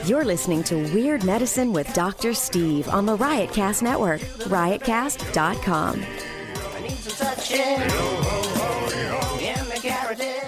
You're listening to Weird Medicine with Dr. Steve on the Riotcast Network, riotcast.com. I need some touching in the carotid.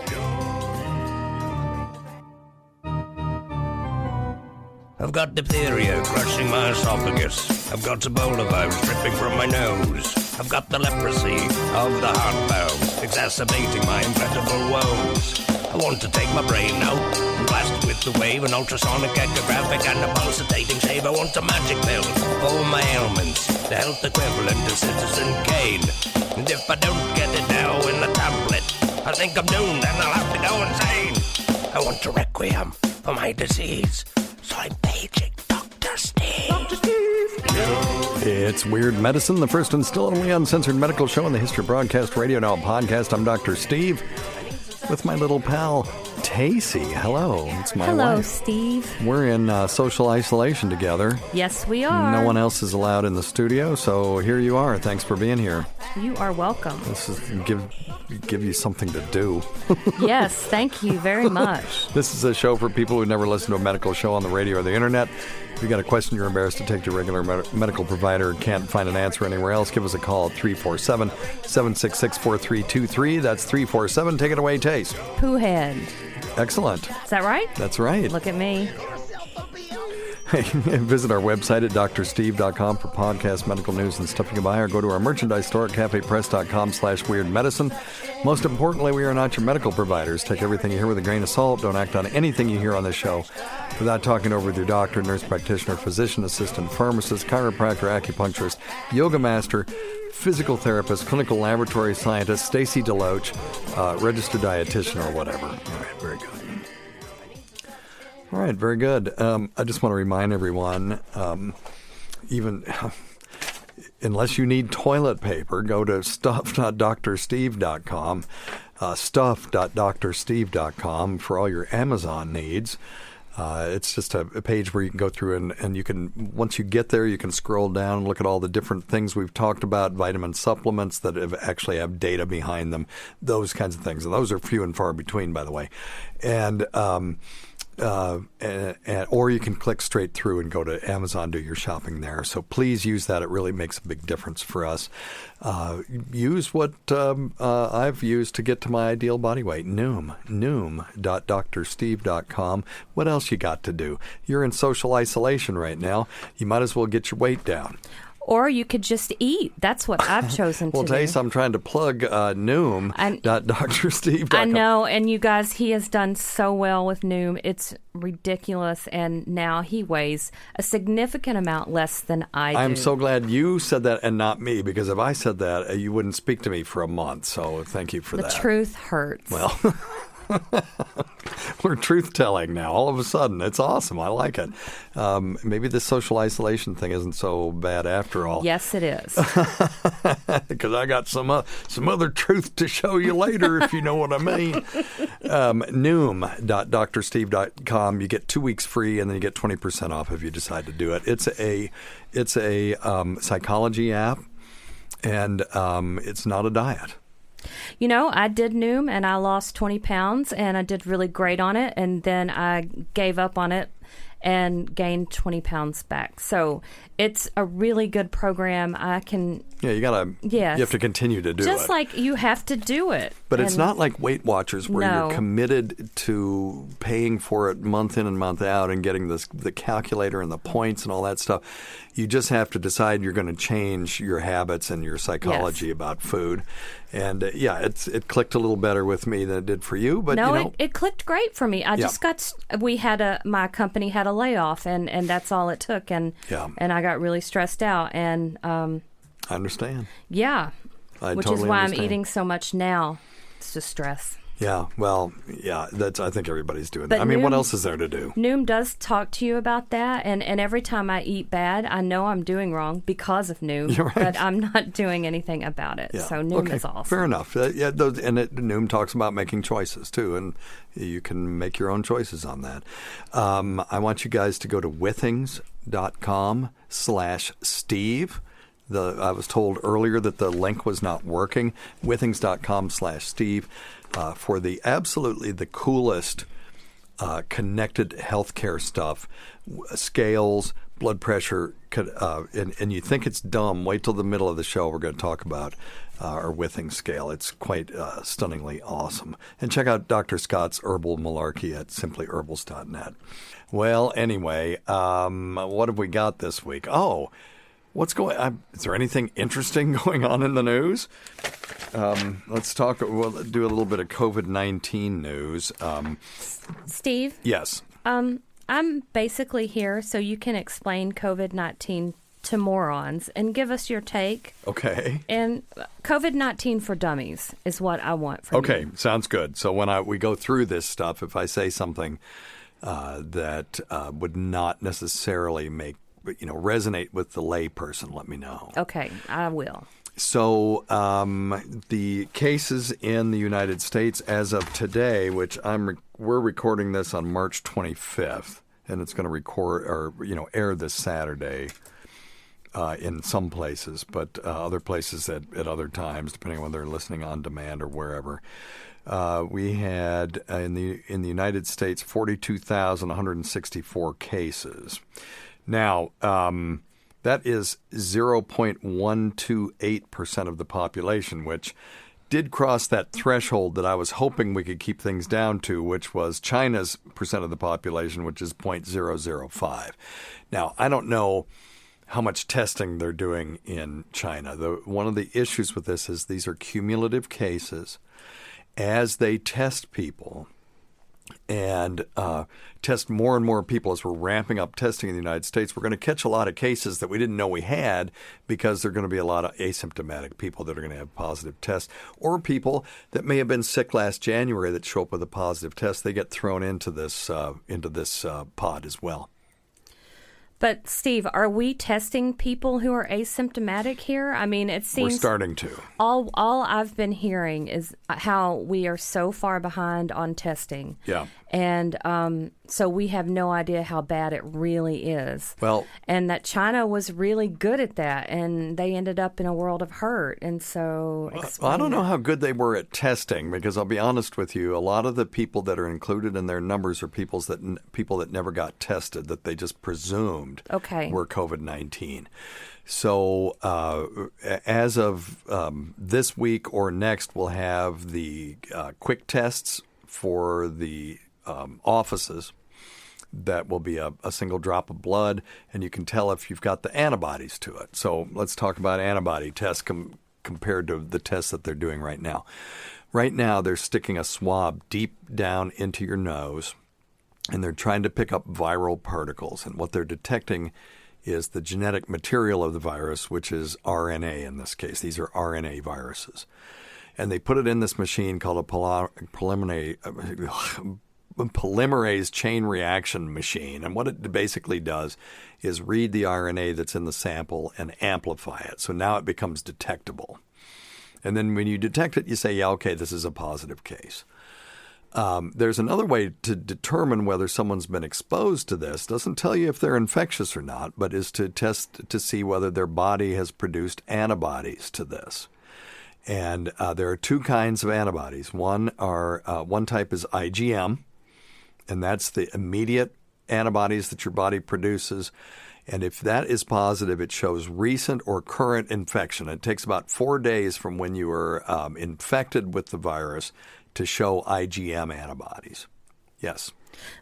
I've got diphtheria crushing my esophagus. I've got Ebola virus dripping from my nose. I've got the leprosy of the heart valve, exacerbating my incredible woes. I want to take my brain out and blast it with the wave, an ultrasonic, echographic, and a pulsating shave. I want a magic pill for all my ailments, the health equivalent of Citizen Kane. And if I don't get it now in the tablet, I think I'm doomed and I'll have to go insane. I want a requiem for my disease, so I'm paging Dr. Steve. Dr. Steve! It's Weird Medicine, the first and still only uncensored medical show in the history of broadcast radio, now a podcast. I'm Dr. Steve with my little pal, Tacie. Hello, it's my wife. Hello, Steve. We're in social isolation together. Yes, we are. No one else is allowed in the studio, so here you are. Thanks for being here. You are welcome. This is give you something to do. Yes, thank you very much. This is a show for people who never listen to a medical show on the radio or the internet. If you got a question you're embarrassed to take to your regular medical provider and can't find an answer anywhere else, give us a call at 347-766-4323. That's 347. Take it away, Tace. Pooh head. Excellent. Is that right? That's right. Look at me. Visit our website at drsteve.com for podcast, medical news, and stuff you can buy, or go to our merchandise store at cafepress.com/weirdmedicine. Most importantly, we are not your medical providers. Take everything you hear with a grain of salt. Don't act on anything you hear on this show without talking over with your doctor, nurse practitioner, physician assistant, pharmacist, chiropractor, acupuncturist, yoga master, physical therapist, clinical laboratory scientist, Stacy DeLoach, registered dietitian, or whatever. All right, very good. All right, very good. I just want to remind everyone, even unless you need toilet paper, go to stuff.drsteve.com, stuff.drsteve.com for all your Amazon needs. It's just a page where you can go through and you can, once you get there, you can scroll down and look at all the different things we've talked about, vitamin supplements that actually have data behind them, those kinds of things. And those are few and far between, by the way. And or you can click straight through and go to Amazon, do your shopping there. So please use that. It really makes a big difference for us. Use what I've used to get to my ideal body weight. Noom.drsteve.com. What else you got to do? You're in social isolation right now. You might as well get your weight down. Or you could just eat. That's what I've chosen to do. Well, Tace, I'm trying to plug Noom.drsteve.com. I know, and you guys, he has done so well with Noom. It's ridiculous, and now he weighs a significant amount less than I do. I'm so glad you said that and not me, because if I said that, you wouldn't speak to me for a month, so thank you for that. The truth hurts. Well, we're truth-telling now. All of a sudden, it's awesome. I like it. Maybe this social isolation thing isn't so bad after all. Yes, it is. Because I got some other truth to show you later, if you know what I mean. Noom.drsteve.com. You get 2 weeks free, and then you get 20% off if you decide to do it. It's a psychology app, and it's not a diet. You know, I did Noom, and I lost 20 pounds, and I did really great on it, and then I gave up on it and gained 20 pounds back. So it's a really good program. You have to continue to do it. Just like you have to do it. But it's not like Weight Watchers where you're committed to paying for it month in and month out and getting the calculator and the points and all that stuff. You just have to decide you're going to change your habits and your psychology about food. And it clicked a little better with me than it did for you. But it clicked great for me. I just my company had a layoff, and that's all it took. And I got really stressed out. And I understand. Yeah. Which is why I'm eating so much now. It's just stress. Yeah, well, yeah, I think everybody's doing that. I mean, what else is there to do? Noom does talk to you about that, and every time I eat bad, I know I'm doing wrong because of Noom, right. But I'm not doing anything about it. Yeah. So Noom is awesome. Fair enough. Noom talks about making choices, too, and you can make your own choices on that. I want you guys to go to withings.com/Steve. I was told earlier that the link was not working. Withings.com/Steve. For the absolutely the coolest connected healthcare stuff, scales, blood pressure, and you think it's dumb. Wait till the middle of the show. We're going to talk about our Withing scale. It's quite stunningly awesome. And check out Dr. Scott's Herbal Malarkey at simplyherbals.net. Well, anyway, what have we got this week? Oh, what's going on? Is there anything interesting going on in the news? Let's talk. We'll do a little bit of COVID-19 news. Steve? Yes. I'm basically here so you can explain COVID-19 to morons and give us your take. Okay. And COVID-19 for dummies is what I want from you. Okay, sounds good. So when we go through this stuff, if I say something that would not necessarily resonate with the lay person, let me know. Okay, I will. So the cases in the United States as of today, which we're recording this on March 25th, and it's going to air this Saturday in some places, but other places at other times, depending on whether they're listening on demand or wherever. We had in the United States 42,164 cases. Now, that is 0.128% of the population, which did cross that threshold that I was hoping we could keep things down to, which was China's percent of the population, which is 0.005. Now, I don't know how much testing they're doing in China. One of the issues with this is these are cumulative cases. As they test people and test more and more people as we're ramping up testing in the United States, we're going to catch a lot of cases that we didn't know we had because there are going to be a lot of asymptomatic people that are going to have positive tests, or people that may have been sick last January that show up with a positive test. They get thrown into this pod as well. But, Steve, are we testing people who are asymptomatic here? I mean, it seems... We're starting to. All I've been hearing is how we are so far behind on testing. Yeah. And so we have no idea how bad it really is. Well... And that China was really good at that, and they ended up in a world of hurt. And so... I don't know how good they were at testing, because I'll be honest with you, a lot of the people that are included in their numbers are people that never got tested, that they just presumed were COVID-19. So as of this week or next, we'll have the quick tests for the offices. That will be a single drop of blood, and you can tell if you've got the antibodies to it. So let's talk about antibody tests compared to the tests that they're doing right now. Right now, they're sticking a swab deep down into your nose, and they're trying to pick up viral particles. And what they're detecting is the genetic material of the virus, which is RNA in this case. These are RNA viruses. And they put it in this machine called a polymerase chain reaction machine. And what it basically does is read the RNA that's in the sample and amplify it. So now it becomes detectable. And then when you detect it, you say, yeah, okay, this is a positive case. There's another way to determine whether someone's been exposed to this. Doesn't tell you if they're infectious or not, but is to test to see whether their body has produced antibodies to this. And there are two kinds of antibodies. One type is IgM, and that's the immediate antibodies that your body produces. And if that is positive, it shows recent or current infection. It takes about 4 days from when you were infected with the virus to show IgM antibodies. Yes.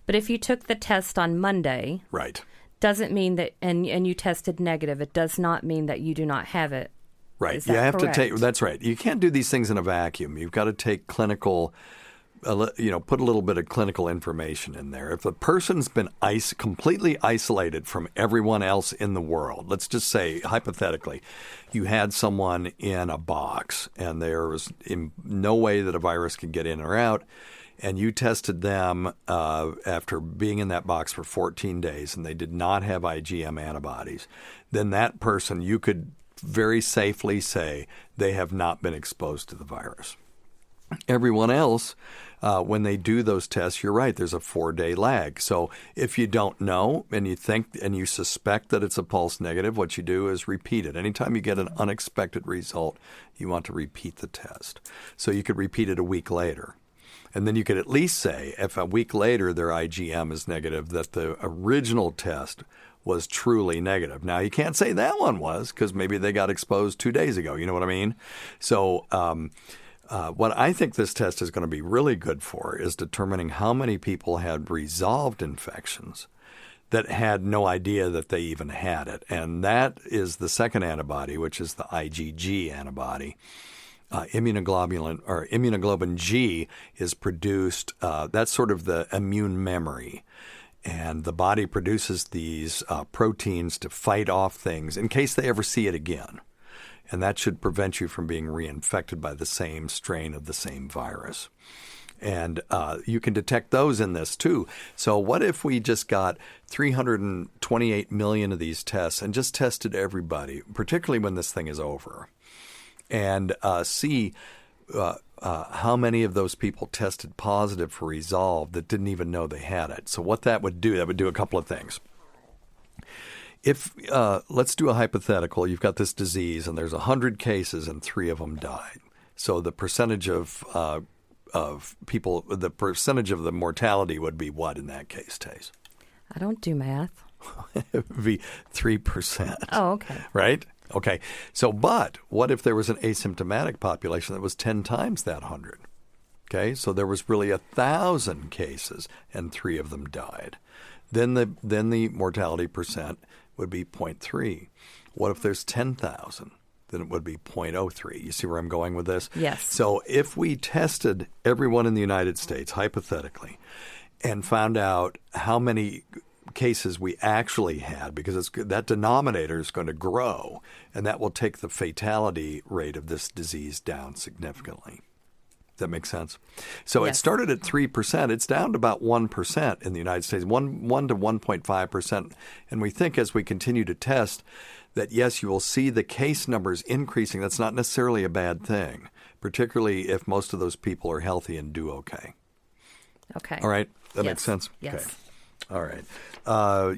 But if you took the test on Monday, right, doesn't mean that, and you tested negative, it does not mean that you do not have it. Right. Is that you have correct? to take. That's right. You can't do these things in a vacuum. You've got to take clinical. Put a little bit of clinical information in there. If the person's been completely isolated from everyone else in the world, let's just say, hypothetically, you had someone in a box and there was no way that a virus could get in or out, and you tested them after being in that box for 14 days and they did not have IgM antibodies, then that person, you could very safely say they have not been exposed to the virus. Everyone else, when they do those tests, you're right, there's a 4-day lag. So if you don't know and you think and you suspect that it's a false negative, what you do is repeat it. Anytime you get an unexpected result, you want to repeat the test. So you could repeat it a week later. And then you could at least say, if a week later their IgM is negative, that the original test was truly negative. Now, you can't say that one was because maybe they got exposed 2 days ago. You know what I mean? So what I think this test is going to be really good for is determining how many people had resolved infections that had no idea that they even had it. And that is the second antibody, which is the IgG antibody. Immunoglobulin G is produced, that's sort of the immune memory. And the body produces these proteins to fight off things in case they ever see it again. And that should prevent you from being reinfected by the same strain of the same virus. And you can detect those in this too. So what if we just got 328 million of these tests and just tested everybody, particularly when this thing is over, and see how many of those people tested positive for Resolve that didn't even know they had it. So what that would do a couple of things. If let's do a hypothetical. You've got this disease and there's 100 cases and 3 of them died. So the percentage of people, the percentage of the mortality would be what in that case, Tacie? I don't do math. It would be 3%. Oh, okay. Right? Okay. So, but what if there was an asymptomatic population that was 10 times that 100? Okay. So there was really 1,000 cases and 3 of them died. Then the mortality percent would be 0.3. What if there's 10,000? Then it would be 0.03. You see where I'm going with this? Yes. So if we tested everyone in the United States, hypothetically, and found out how many cases we actually had, because that denominator is going to grow, and that will take the fatality rate of this disease down significantly. Does that make sense? So Yes. It started at 3%. It's down to about 1% in the United States, 1 to 1.5%. And we think as we continue to test that, yes, you will see the case numbers increasing. That's not necessarily a bad thing, particularly if most of those people are healthy and do okay. Okay. All right? That Yes. makes sense? Yes. Okay. All right.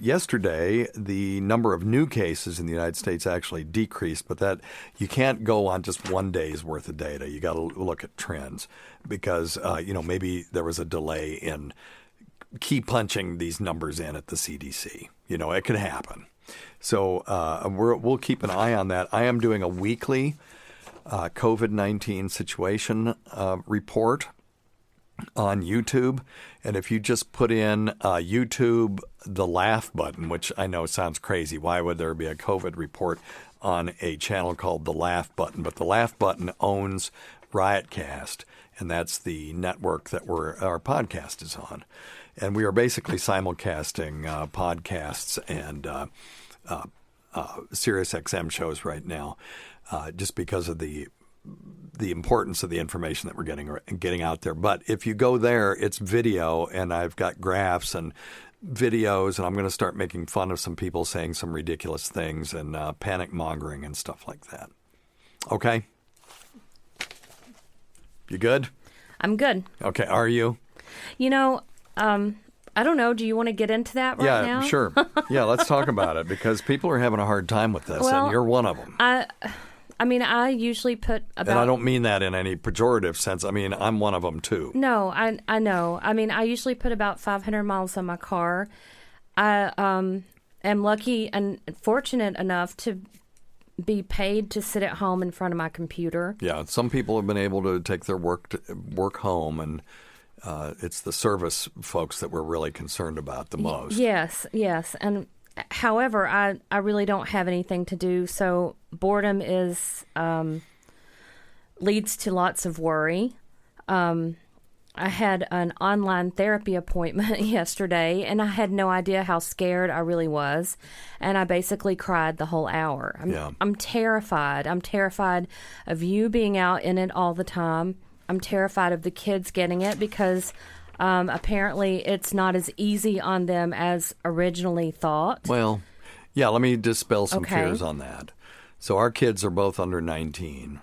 Yesterday, the number of new cases in the United States actually decreased, but that you can't go on just one day's worth of data. You got to look at trends because, maybe there was a delay in key punching these numbers in at the CDC. It could happen. So we'll keep an eye on that. I am doing a weekly COVID-19 situation report on YouTube. And if you just put in YouTube, the laugh button, which I know sounds crazy. Why would there be a COVID report on a channel called the laugh button? But the laugh button owns Riotcast, and that's the network that our podcast is on. And we are basically simulcasting podcasts and Sirius XM shows right now, just because of the importance of the information that we're getting out there. But if you go there, it's video, and I've got graphs and videos, and I'm going to start making fun of some people saying some ridiculous things and panic mongering and stuff like that. Okay? You good? I'm good. Okay. Are you? I don't know. Do you want to get into that right now? Yeah, sure. Yeah, let's talk about it because people are having a hard time with this, Well, and you're one of them. I usually put about... And I don't mean that in any pejorative sense. I mean, I'm one of them, too. No, I know. I usually put about 500 miles on my car. I am lucky and fortunate enough to be paid to sit at home in front of my computer. Yeah, some people have been able to take their work home, and it's the service folks that we're really concerned about the most. Yes. And however, I really don't have anything to do, so boredom leads to lots of worry. I had an online therapy appointment yesterday, and I had no idea how scared I really was, and I basically cried the whole hour. I'm terrified. I'm terrified of you being out in it all the time. I'm terrified of the kids getting it because apparently it's not as easy on them as originally thought. Well, yeah, let me dispel some Okay. fears on that. So our kids are both under 19.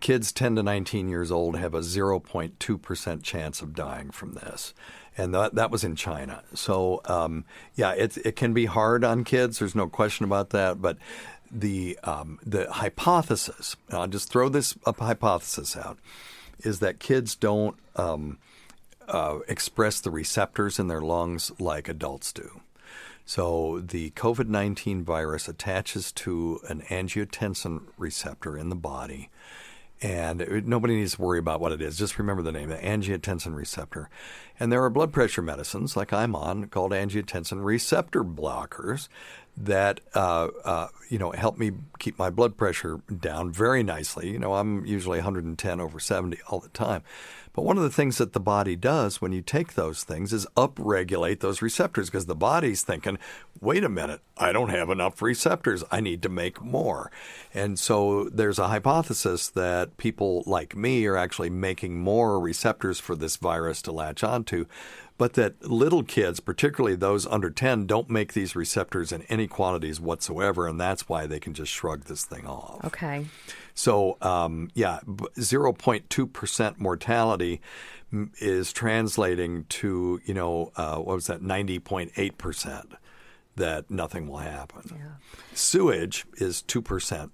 Kids 10 to 19 years old have a 0.2% chance of dying from this. And that was in China. So, it can be hard on kids. There's no question about that. But the hypothesis, I'll just throw this hypothesis out, is that kids don't express the receptors in their lungs like adults do. So the COVID-19 virus attaches to an angiotensin receptor in the body, and nobody needs to worry about what it is. Just remember the name, the angiotensin receptor. And there are blood pressure medicines, like I'm on, called angiotensin receptor blockers that help me keep my blood pressure down very nicely. I'm usually 110/70 all the time. But one of the things that the body does when you take those things is upregulate those receptors, because the body's thinking, wait a minute, I don't have enough receptors. I need to make more. And so there's a hypothesis that people like me are actually making more receptors for this virus to latch onto, but that little kids, particularly those under 10, don't make these receptors in any quantities whatsoever, and that's why they can just shrug this thing off. Okay. So, 0.2% mortality is translating to, 90.8% that nothing will happen. Yeah. Sewage is 2%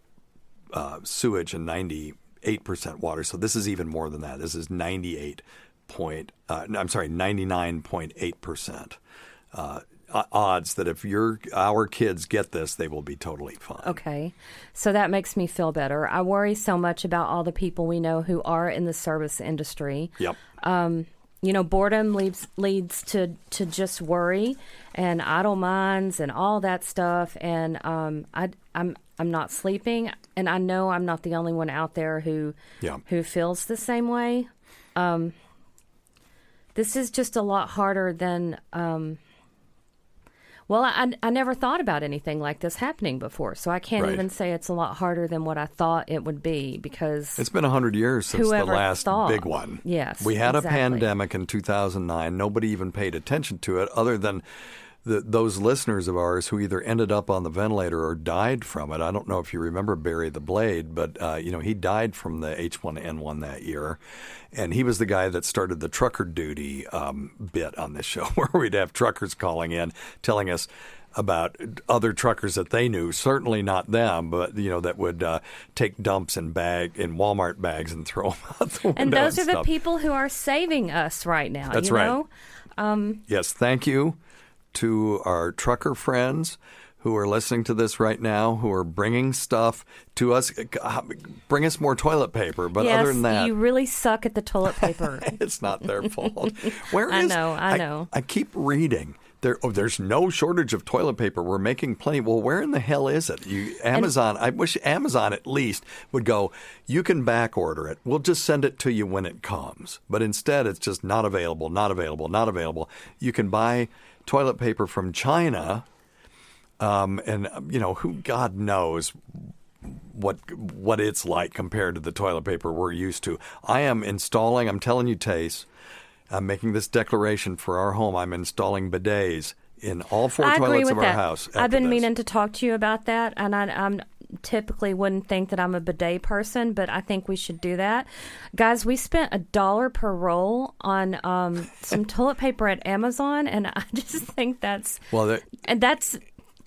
sewage and 98% water. So this is even more than that. This is 99.8% odds that if our kids get this, they will be totally fine. Okay. So that makes me feel better. I worry so much about all the people we know who are in the service industry. Yep. Boredom leads to just worry and idle minds and all that stuff. And I'm not sleeping, and I know I'm not the only one out there who feels the same way. This is just a lot harder than. I never thought about anything like this happening before, so I can't even say it's a lot harder than what I thought it would be, because it's been 100 years since the last big one. Yes, we had a pandemic in 2009. Nobody even paid attention to it, other than those listeners of ours who either ended up on the ventilator or died from it. I don't know if you remember Barry the Blade, but he died from the H1N1 that year. And he was the guy that started the trucker duty bit on this show, where we'd have truckers calling in telling us about other truckers that they knew, certainly not them, but that would take dumps in Walmart bags and throw them out the window. And those are the people who are saving us right now. That's right. Yes, thank you to our trucker friends who are listening to this right now, who are bringing stuff to us. Bring us more toilet paper. But yes, other than that, you really suck at the toilet paper. It's not their fault. I know. I keep reading. There's no shortage of toilet paper. We're making plenty. Well, where in the hell is it? Amazon. I wish Amazon at least would go, you can back order it. We'll just send it to you when it comes. But instead, it's just not available, not available, not available. You can buy toilet paper from China, and who God knows what it's like compared to the toilet paper we're used to. I'm telling you, Tace, I'm making this declaration for our home. I'm installing bidets in all 4 toilets of our house. I've been meaning to talk to you about that, and I'm typically wouldn't think that I'm a bidet person, but I think we should do that. Guys, we spent $1 per roll on some toilet paper at Amazon, and I just think that's...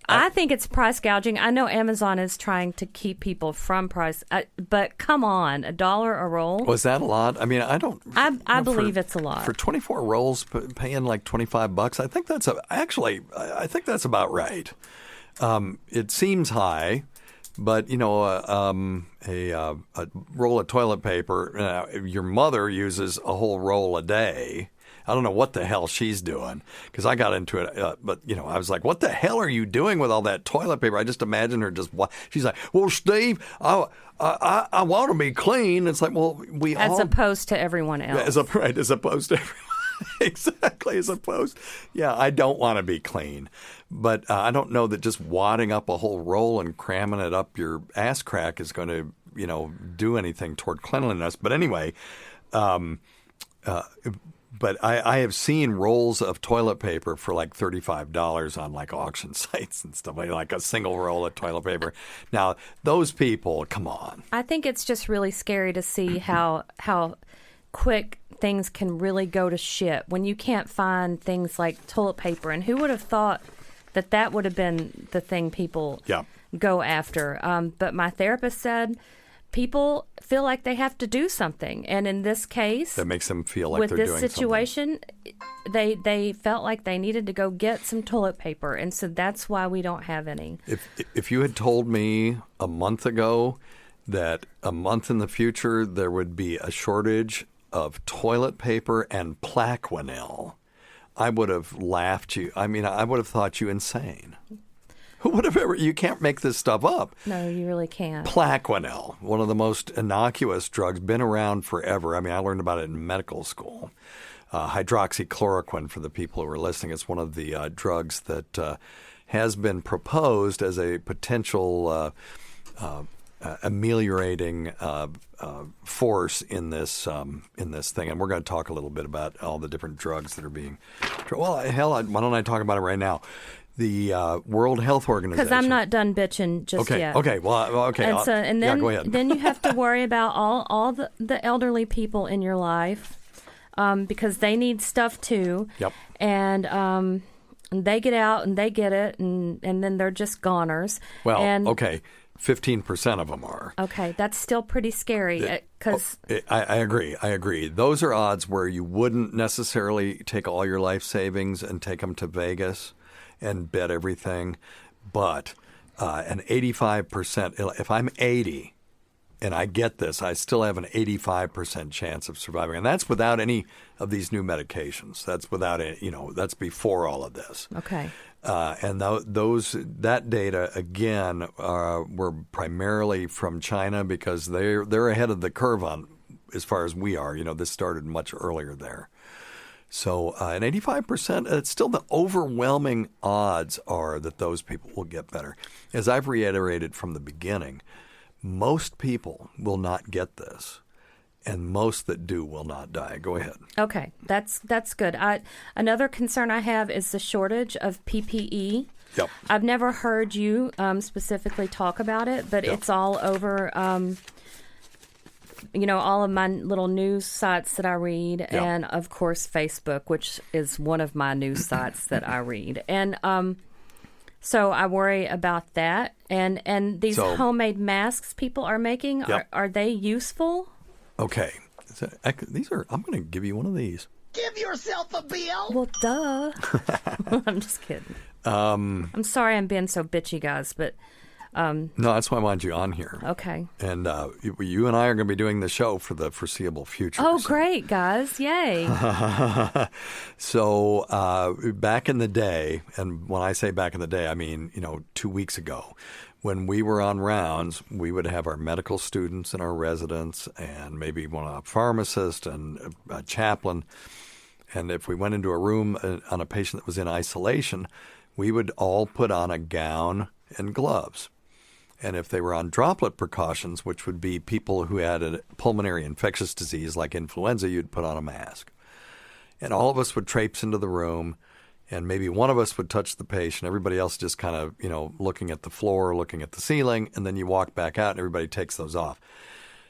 I think it's price gouging. I know Amazon is trying to keep people from price, but come on, $1 a roll? Was that a lot? I mean, I don't... I believe it's a lot. For 24 rolls, paying like $25, I think that's about right. It seems high. But, a roll of toilet paper, your mother uses a whole roll a day. I don't know what the hell she's doing, because I got into it. But, I was like, what the hell are you doing with all that toilet paper? I just imagine her she's like, well, Steve, I want to be clean. It's like, well, As opposed to everyone else. As opposed to everyone. Exactly, I don't want to be clean. But I don't know that just wadding up a whole roll and cramming it up your ass crack is going to, do anything toward cleanliness. But anyway, but I have seen rolls of toilet paper for like $35 on like auction sites and stuff, like a single roll of toilet paper. Now, those people, come on. I think it's just really scary to see how quick things can really go to shit when you can't find things like toilet paper. And who would have thought that would have been the thing people go after? But my therapist said people feel like they have to do something. And in this case, that makes them feel like with they're this doing situation, they felt like they needed to go get some toilet paper. And so that's why we don't have any. If you had told me a month ago that a month in the future there would be a shortage of toilet paper and Plaquenil, I would have laughed you. I mean, I would have thought you insane. Who would have ever? You can't make this stuff up. No, you really can't. Plaquenil, one of the most innocuous drugs, been around forever. I mean, I learned about it in medical school. Hydroxychlorquine, for the people who are listening, it's one of the drugs that has been proposed as a potential ameliorating force in this thing, and we're going to talk a little bit about all the different drugs that are being. Well, hell, why don't I talk about it right now? The World Health Organization. Because I'm not done bitching just yet. Okay. Well, okay. And then, go ahead. Then you have to worry about all the elderly people in your life, because they need stuff too. Yep. And they get out and they get it, and then they're just goners. Well, and, okay. 15% of them are. Okay, that's still pretty scary. Because I agree. Those are odds where you wouldn't necessarily take all your life savings and take them to Vegas and bet everything. But an 85%, if I'm 80 and I get this, I still have an 85% chance of surviving. And that's without any of these new medications. That's without any, that's before all of this. Okay. And that data, again, were primarily from China because they're ahead of the curve on as far as we are. This started much earlier there. So an 85%, it's still the overwhelming odds are that those people will get better. As I've reiterated from the beginning, most people will not get this. And most that do will not die. Go ahead. Okay, that's good. Another concern I have is the shortage of PPE. Yep. I've never heard you specifically talk about it, but it's all over, all of my little news sites that I read, and of course Facebook, which is one of my news sites that I read. And so I worry about that. And these homemade masks people are making, are they useful? Okay. I'm going to give you one of these. Give yourself a bill. Well, duh. I'm just kidding. I'm sorry I'm being so bitchy, guys, but... no, that's why I wanted you on here. Okay. And you and I are going to be doing the show for the foreseeable future. Oh, great, guys. Yay. So back in the day, and when I say back in the day, I mean, 2 weeks ago, when we were on rounds, we would have our medical students and our residents and maybe a pharmacist and a chaplain. And if we went into a room on a patient that was in isolation, we would all put on a gown and gloves. And if they were on droplet precautions, which would be people who had a pulmonary infectious disease like influenza, you'd put on a mask. And all of us would traipse into the room, and maybe one of us would touch the patient. Everybody else just kind of, looking at the floor, looking at the ceiling, and then you walk back out and everybody takes those off.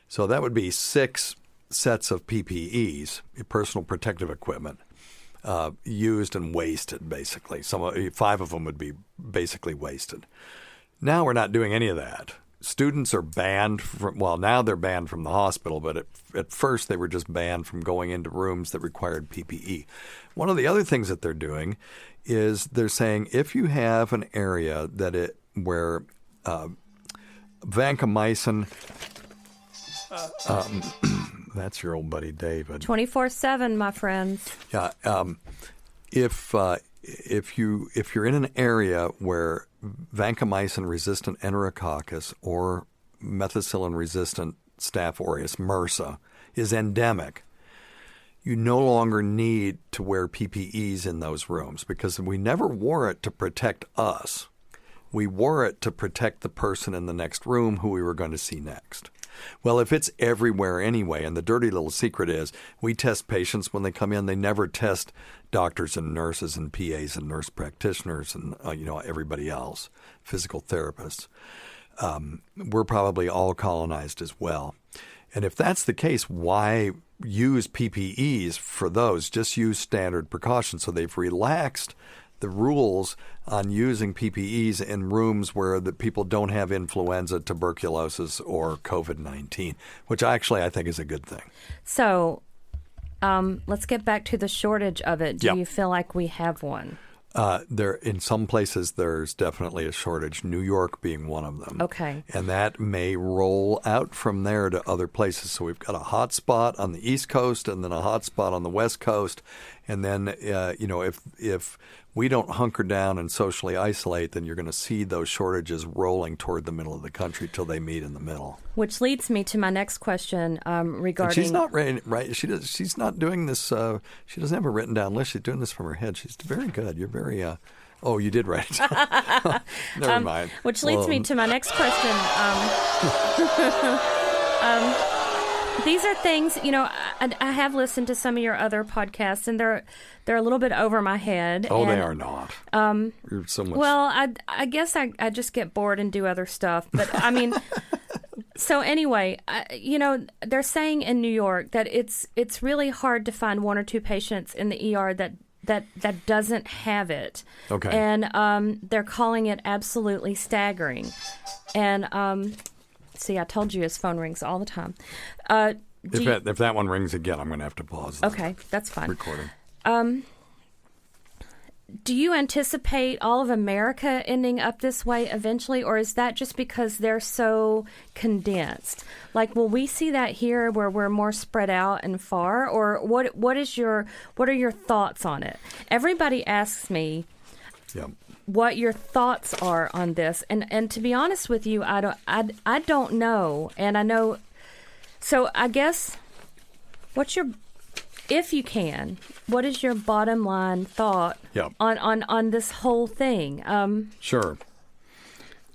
So that would be 6 sets of PPEs, personal protective equipment, used and wasted, basically. 5 of them would be basically wasted. Now we're not doing any of that. Students are banned now they're banned from the hospital, but at first they were just banned from going into rooms that required PPE. One of the other things that they're doing is they're saying if you have an area where vancomycin, that's your old buddy David. 24/7, my friends. Yeah. If you're in an area where vancomycin-resistant enterococcus or methicillin-resistant Staph aureus, MRSA, is endemic, you no longer need to wear PPEs in those rooms because we never wore it to protect us. We wore it to protect the person in the next room who we were going to see next. Well, if it's everywhere anyway, and the dirty little secret is we test patients when they come in. They never test doctors and nurses and PAs and nurse practitioners and, everybody else, physical therapists. We're probably all colonized as well. And if that's the case, why use PPEs for those? Just use standard precautions. So they've relaxed the rules on using PPEs in rooms where the people don't have influenza, tuberculosis, or COVID-19, which I think is a good thing. So let's get back to the shortage of it. Do you feel like we have one? In some places, there's definitely a shortage, New York being one of them. Okay. And that may roll out from there to other places. So we've got a hot spot on the East Coast and then a hot spot on the West Coast. And then, if we don't hunker down and socially isolate, then you're going to see those shortages rolling toward the middle of the country till they meet in the middle. Which leads me to my next question regarding... And she's not right. She's not doing this. She doesn't have a written down list. She's doing this from her head. She's very good. You're very... Oh, you did write it down. Never mind. Which leads me to my next question. These are things, I have listened to some of your other podcasts, and they're a little bit over my head. Oh, they are not. You're so much... Well, I guess I just get bored and do other stuff. But, I mean, so anyway, they're saying in New York that it's really hard to find one or two patients in the ER that doesn't have it. Okay. And they're calling it absolutely staggering. And... See, I told you his phone rings all the time. If that one rings again, I'm going to have to pause. Okay, that's fine. Recording. Do you anticipate all of America ending up this way eventually, or is that just because they're so condensed? Like, will we see that here where we're more spread out and far, or what are your thoughts on it? Everybody asks me. Yeah. What your thoughts are on this, and to be honest with you, I don't know, and I know. So I guess, if you can, what is your bottom line thought on this whole thing? Sure.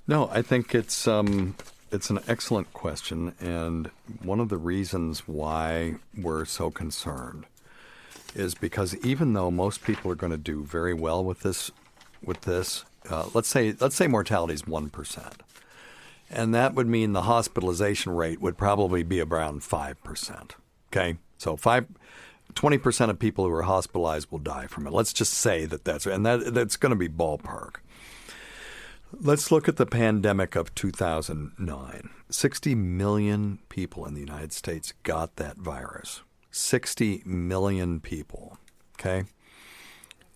No, I think it's an excellent question, and one of the reasons why we're so concerned is because even though most people are going to do very well with this, let's say mortality is 1%, and that would mean the hospitalization rate would probably be around 5%. Okay, so 20% of people who are hospitalized will die from it. Let's just say that's going to be ballpark. Let's look at the pandemic of 2009. 60 million people in the United States got that virus. 60 million people. Okay.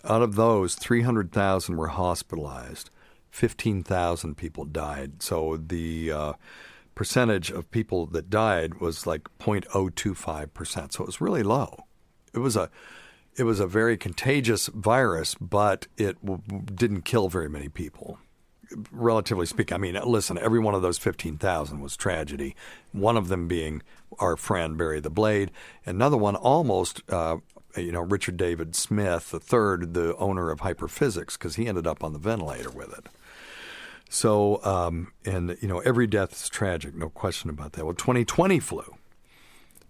Out of those, 300,000 were hospitalized. 15,000 people died. So the percentage of people that died was like 0.025%. So it was really low. It was a very contagious virus, but it didn't kill very many people, relatively speaking. I mean, listen, every one of those 15,000 was tragedy. One of them being our friend Barry the Blade. Another one almost Richard David Smith, the third, the owner of Hyperphysics, because he ended up on the ventilator with it. So, every death is tragic, no question about that. Well, 2020 flu.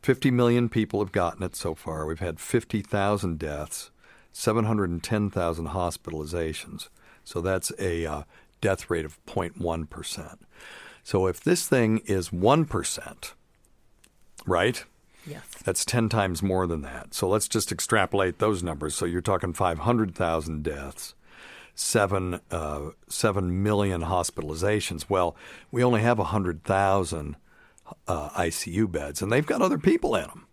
50 million people have gotten it so far. We've had 50,000 deaths, 710,000 hospitalizations. So that's a death rate of 0.1%. So if this thing is 1%, right? Yes. That's 10 times more than that. So let's just extrapolate those numbers. So you're talking 500,000 deaths, 7 million hospitalizations. Well, we only have 100,000 ICU beds, and they've got other people in them.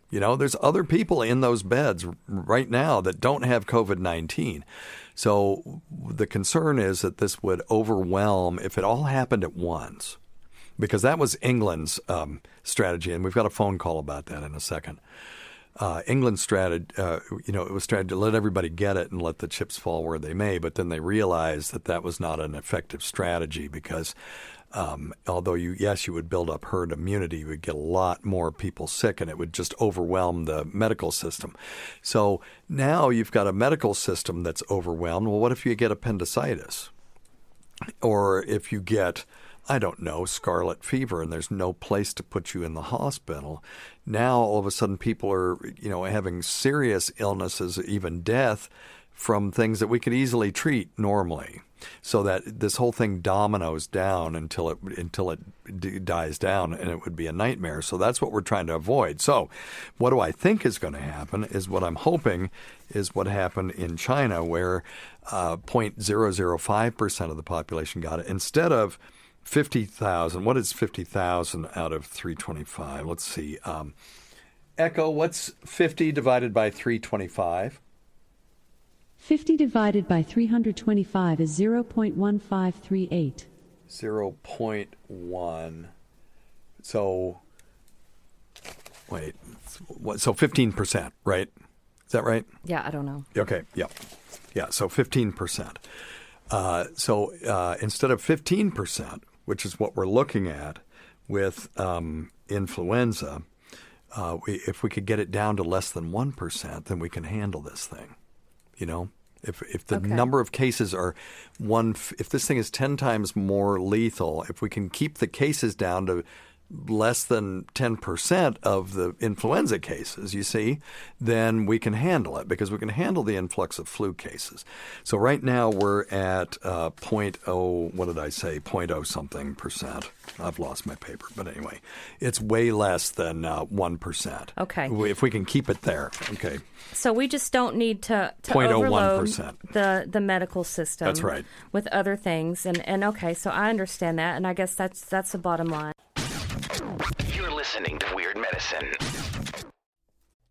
There's other people in those beds right now that don't have COVID-19. So the concern is that this would overwhelm if it all happened at once. Because that was England's strategy, and we've got a phone call about that in a second. England's strategy, it was trying to let everybody get it and let the chips fall where they may, but then they realized that was not an effective strategy because although you would build up herd immunity, you would get a lot more people sick, and it would just overwhelm the medical system. So now you've got a medical system that's overwhelmed. Well, what if you get appendicitis? Or if you get scarlet fever, and there's no place to put you in the hospital. Now, all of a sudden, people are, having serious illnesses, even death, from things that we could easily treat normally. so that this whole thing dominoes down until it dies down, and it would be a nightmare. So that's what we're trying to avoid. So what do I think is going to happen is what I'm hoping is what happened in China, where 0.005% of the population got it. Instead of 50,000, what is 50,000 out of 325? Let's see. Echo, what's 50 divided by 325? 50 divided by 325 is 0.1538. 0.1. So, wait. So 15%, right? Is that right? Yeah, I don't know. Okay, yeah. Yeah, so 15%. Instead of 15%, which is what we're looking at with influenza, if we could get it down to less than 1%, then we can handle this thing. You know, if the number of cases are if this thing is 10 times more lethal, if we can keep the cases down to less than 10% of the influenza cases, you see, then we can handle it because we can handle the influx of flu cases. So right now we're at 0.0 something percent. I've lost my paper, but anyway, it's way less than 1%. Okay. If we can keep it there. Okay. So we just don't need to overload 0.01%. the medical system. That's right. With other things. And okay, so I understand that, and I guess that's the bottom line. You're listening to Weird Medicine.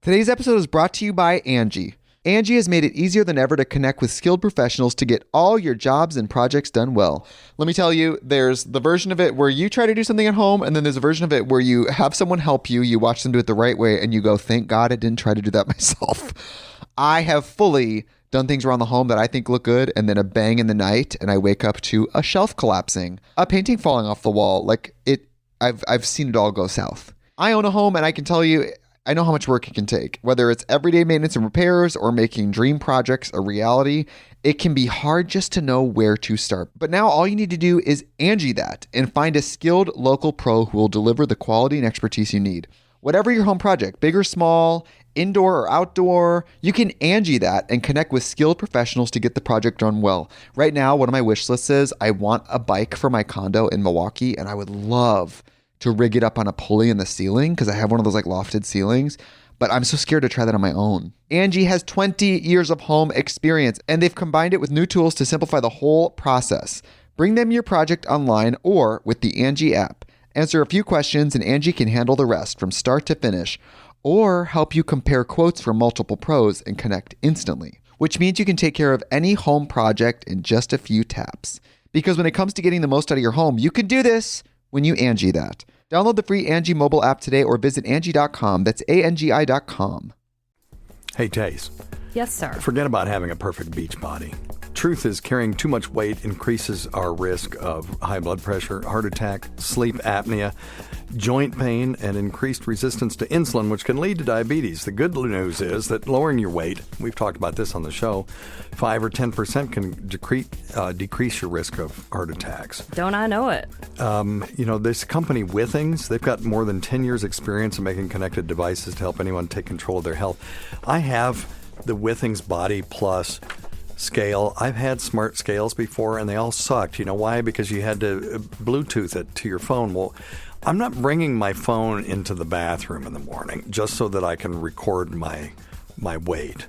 Today's episode is brought to you by Angie. Angie has made it easier than ever to connect with skilled professionals to get all your jobs and projects done well. Let me tell you, there's the version of it where you try to do something at home, and then there's a version of it where you have someone help you, you watch them do it the right way, and you go, thank God I didn't try to do that myself. I have fully done things around the home that I think look good, and then a bang in the night, and I wake up to a shelf collapsing, a painting falling off the wall. I've seen it all go south. I own a home, and I can tell you, I know how much work it can take. Whether it's everyday maintenance and repairs or making dream projects a reality, it can be hard just to know where to start. But now all you need to do is Angie that and find a skilled local pro who will deliver the quality and expertise you need. Whatever your home project, big or small, indoor or outdoor, you can Angie that and connect with skilled professionals to get the project done well. Right now, one of my wish lists is I want a bike for my condo in Milwaukee, and I would love to rig it up on a pulley in the ceiling because I have one of those like lofted ceilings, but I'm so scared to try that on my own. Angie has 20 years of home experience, and they've combined it with new tools to simplify the whole process. Bring them your project online or with the Angie app. Answer a few questions and Angie can handle the rest from start to finish, or help you compare quotes from multiple pros and connect instantly, which means you can take care of any home project in just a few taps. Because when it comes to getting the most out of your home, you can do this when you Angie that. Download the free Angie mobile app today or visit Angie.com. That's ANGI.com. Hey, Tace. Yes, sir. Forget about having a perfect beach body. Truth is, carrying too much weight increases our risk of high blood pressure, heart attack, sleep apnea, joint pain, and increased resistance to insulin, which can lead to diabetes. The good news is that lowering your weight, we've talked about this on the show, 5 or 10% can decrease your risk of heart attacks. Don't I know it? This company Withings, they've got more than 10 years experience in making connected devices to help anyone take control of their health. I have the Withings Body Plus scale. I've had smart scales before, and they all sucked. You know why? Because you had to Bluetooth it to your phone. Well, I'm not bringing my phone into the bathroom in the morning just so that I can record my weight.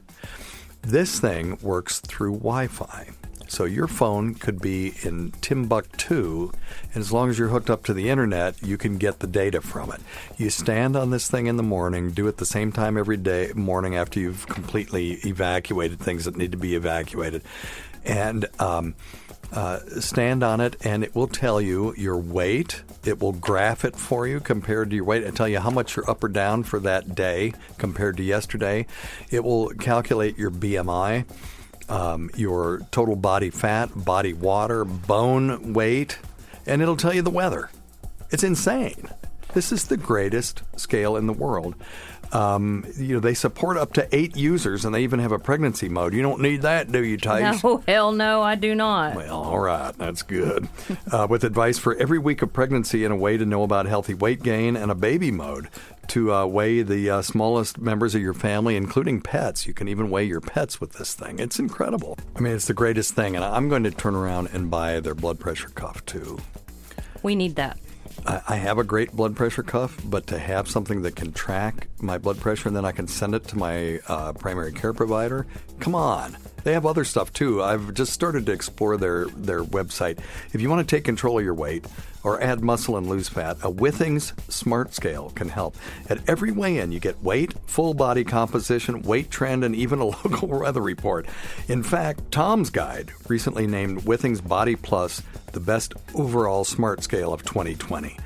This thing works through Wi-Fi. So your phone could be in Timbuktu, and as long as you're hooked up to the internet, you can get the data from it. You stand on this thing in the morning, do it the same time every day morning after you've completely evacuated things that need to be evacuated, and stand on it, and it will tell you your weight. It will graph it for you compared to your weight and tell you how much you're up or down for that day compared to yesterday. It will calculate your BMI. Your total body fat, body water, bone weight, and it'll tell you the weather. It's insane. This is the greatest scale in the world. They support up to 8 users, and they even have a pregnancy mode. You don't need that, do you, Tacie? No, hell no, I do not. Well, all right, that's good. With advice for every week of pregnancy and a way to know about healthy weight gain and a baby mode. to weigh the smallest members of your family, including pets. You can even weigh your pets with this thing. It's incredible. I mean, it's the greatest thing. And I'm going to turn around and buy their blood pressure cuff, too. We need that. I have a great blood pressure cuff, but to have something that can track my blood pressure and then I can send it to my primary care provider, come on. They have other stuff, too. I've just started to explore their website. If you want to take control of your weight or add muscle and lose fat, a Withings Smart Scale can help. At every weigh-in, you get weight, full body composition, weight trend, and even a local weather report. In fact, Tom's Guide recently named Withings Body Plus the best overall smart scale of 2020.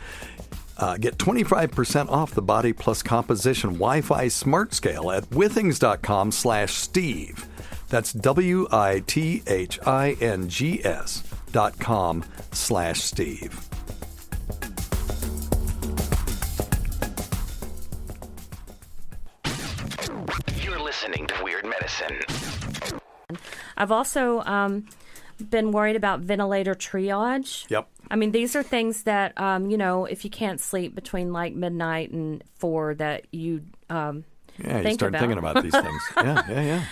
Get 25% off the Body Plus Composition Wi-Fi Smart Scale at withings.com/Steve. That's WITHINGS.com/Steve. You're listening to Weird Medicine. I've also been worried about ventilator triage. Yep. I mean, these are things that, if you can't sleep between like midnight and 4, that you you think start about. thinking about these things. Yeah.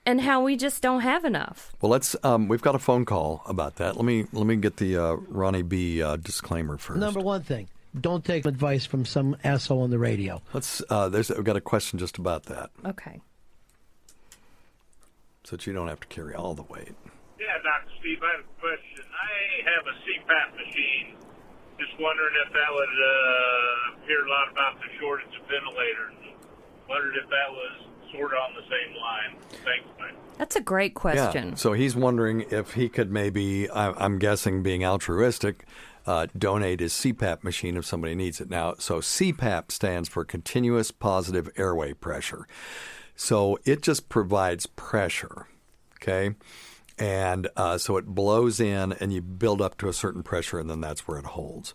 And how we just don't have enough. Well, let's. We've got a phone call about that. Let me get the Ronnie B disclaimer first. Number one thing, don't take advice from some asshole on the radio. Let's. We've got a question just about that, Okay. so that you don't have to carry all the weight. Yeah, Dr. Steve, I have a question. I have a CPAP machine. Just wondering if that would hear a lot about the shortage of ventilators. Wondered if that was sort of on the same line. Thanks, man. That's a great question. Yeah. So he's wondering if he could maybe, I'm guessing being altruistic, donate his CPAP machine if somebody needs it. Now, so CPAP stands for Continuous Positive Airway Pressure. So it just provides pressure, okay? And so it blows in and you build up to a certain pressure and then that's where it holds.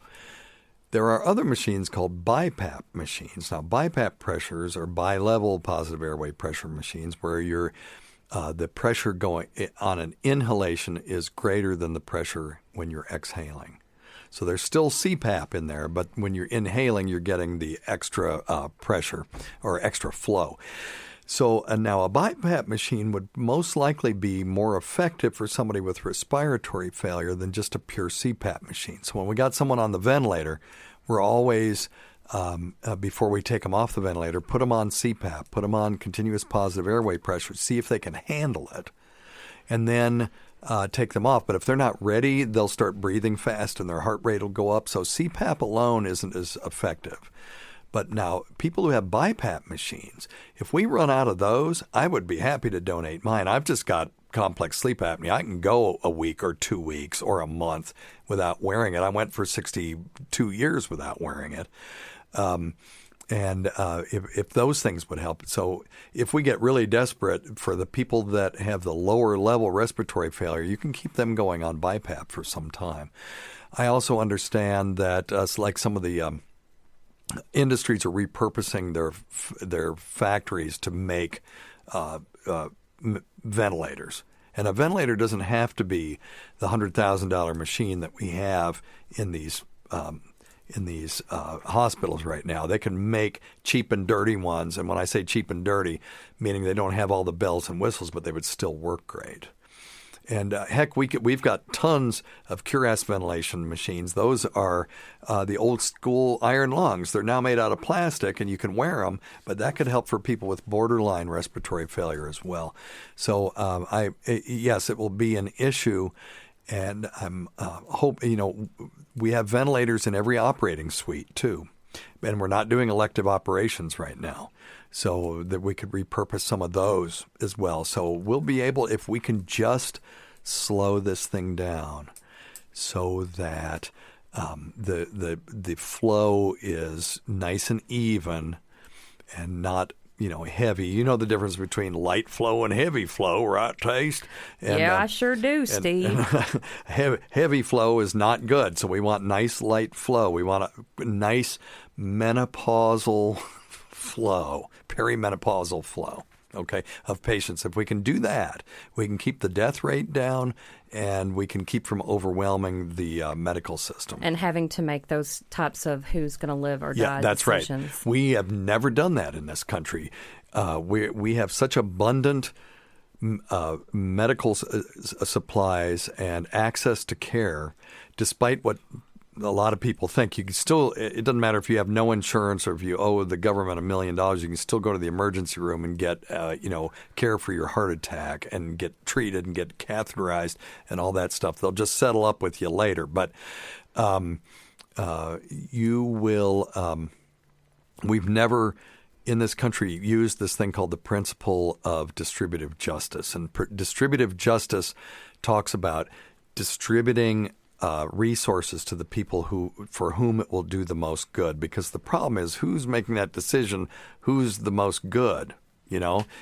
There are other machines called BiPAP machines. Now, BiPAP pressures are bi-level positive airway pressure machines where the pressure going on an inhalation is greater than the pressure when you're exhaling. So there's still CPAP in there, but when you're inhaling, you're getting the extra pressure or extra flow. So now a BiPAP machine would most likely be more effective for somebody with respiratory failure than just a pure CPAP machine. So when we got someone on the ventilator, we're always, before we take them off the ventilator, put them on CPAP, put them on continuous positive airway pressure, see if they can handle it, and then take them off. But if they're not ready, they'll start breathing fast and their heart rate will go up. So CPAP alone isn't as effective. But now, people who have BiPAP machines, if we run out of those, I would be happy to donate mine. I've just got complex sleep apnea. I can go a week or 2 weeks or a month without wearing it. I went for 62 years without wearing it. If those things would help. So if we get really desperate for the people that have the lower level respiratory failure, you can keep them going on BiPAP for some time. I also understand that like some of the industries are repurposing their factories to make ventilators. And a ventilator doesn't have to be the $100,000 machine that we have in these hospitals right now. They can make cheap and dirty ones. And when I say cheap and dirty, meaning they don't have all the bells and whistles, but they would still work great. And heck, we've got tons of cuirass ventilation machines. Those are the old school iron lungs. They're now made out of plastic, and you can wear them. But that could help for people with borderline respiratory failure as well. So yes, it will be an issue, and I'm we have ventilators in every operating suite too, and we're not doing elective operations right now. So that we could repurpose some of those as well. So we'll be able, if we can just slow this thing down so that the flow is nice and even and not, heavy. You know the difference between light flow and heavy flow, right, Taste? And, yeah, I sure do, Steve. Heavy flow is not good. So we want nice light flow. We want a nice menopausal flow, perimenopausal flow. okay, of patients. If we can do that, we can keep the death rate down, and we can keep from overwhelming the medical system. And having to make those types of who's going to live or die that's decisions. Right. We have never done that in this country. We have such abundant medical supplies and access to care, despite what a lot of people think. You can still, it doesn't matter if you have no insurance or if you owe the government $1 million, you can still go to the emergency room and get, care for your heart attack and get treated and get catheterized and all that stuff. They'll just settle up with you later. But you will, we've never in this country used this thing called the principle of distributive justice. And distributive justice talks about distributing resources to the people for whom it will do the most good. Because the problem is, who's making that decision? Who's the most good?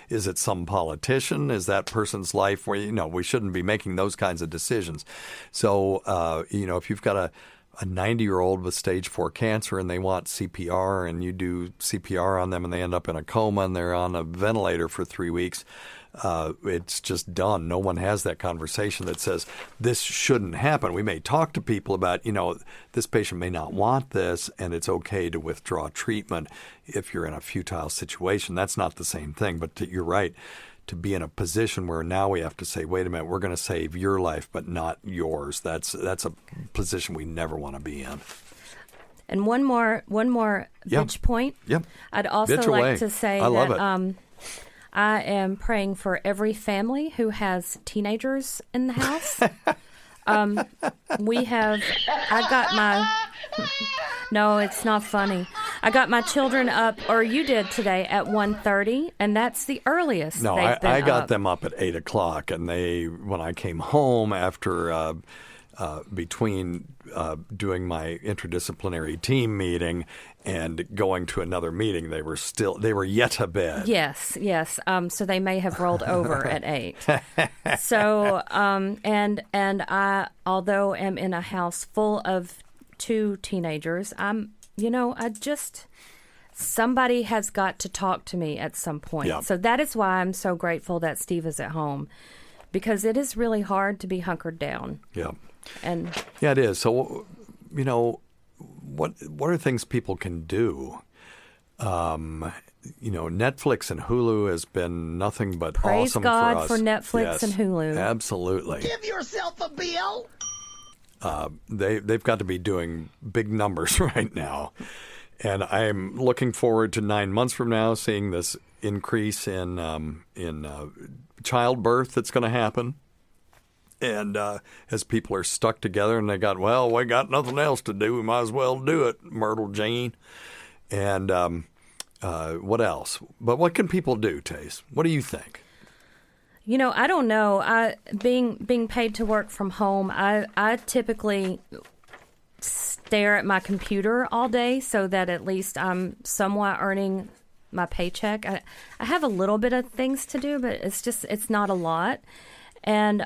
Is it some politician? Is that person's life where, we shouldn't be making those kinds of decisions. So, if you've got a 90-year-old with stage 4 cancer and they want CPR and you do CPR on them and they end up in a coma and they're on a ventilator for 3 weeks, it's just done. No one has that conversation that says this shouldn't happen. We may talk to people about, this patient may not want this and it's okay to withdraw treatment if you're in a futile situation. That's not the same thing. But you're right, to be in a position where now we have to say, wait a minute, we're going to save your life but not yours. That's a position we never want to be in. And one more bitch point. Yep. I'd also bitch like away. to say I love that it. I am praying for every family who has teenagers in the house. I got my... No, it's not funny. I got my children up, or you did today, at 1:30, and that's the earliest No, they've been I got up. them up at 8 o'clock, and when I came home after between doing my interdisciplinary team meeting and going to another meeting, they were yet to bed. Yes. So they may have rolled over at 8. So, and I, although am in a house full of 2 teenagers, somebody has got to talk to me at some point. Yeah. So that is why I'm so grateful that Steve is at home, because it is really hard to be hunkered down. Yeah. And yeah, it is. So, what are things people can do? Netflix and Hulu has been nothing but praise awesome God for us. for Netflix Yes, and Hulu. Absolutely. Give yourself a bill. They've got to be doing big numbers right now. And I'm looking forward to 9 months from now seeing this increase in childbirth that's going to happen. And as people are stuck together and we got nothing else to do, we might as well do it, Myrtle Jane. And what else? But what can people do, Tace? What do you think? I don't know. Being paid to work from home, I typically stare at my computer all day so that at least I'm somewhat earning my paycheck. I have a little bit of things to do, but it's not a lot. And